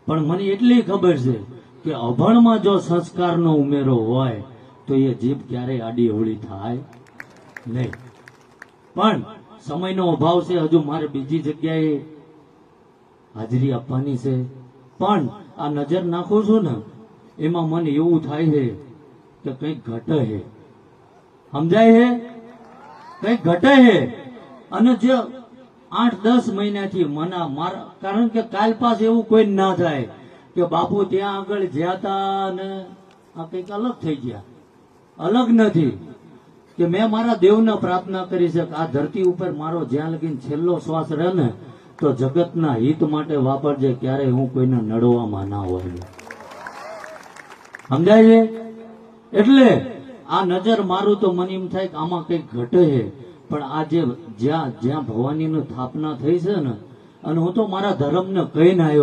પણ મને એટલી ખબર છે કે અભણમાં જો સંસ્કારનો ઉમેરો હોય તો એ જીભ ક્યારેય આડી અવળી થાય નહીં. પણ સમયનો અભાવ છે, હજુ મારે બીજી જગ્યાએ હાજરી આપવાની છે. પણ આ નજર નાખું છું ને એમાં મને એવું થાય છે કે કંઈક ઘટે છે. સમજાય છે? કંઈક ઘટે છે. અને જે 8-10 મહિનાથી મારા, કારણ કે કાલ પાસ એવું કોઈ ના થાય કે બાપુ ત્યાં આગળ જ્યાં તા ને આ કંઈક અલગ થઈ ગયા. અલગ નથી કે મેં મારા દેવને પ્રાર્થના કરી છે કે આ ધરતી ઉપર મારો જ્યાં લગીને છેલ્લો શ્વાસ રહે ને તો જગતના હિત માટે વાપરજે, ક્યારે હું કોઈને નડવામાં ના હોય. સમજાય છે? એટલે આ નજર મારું તો મને એમ થાય કે આમાં કંઈક ઘટે છે. પણ આ જે જ્યાં ભવાનીની સ્થાપના થઈ છે ને, અને હું તો મારા ધર્મને કહીને આવ્યો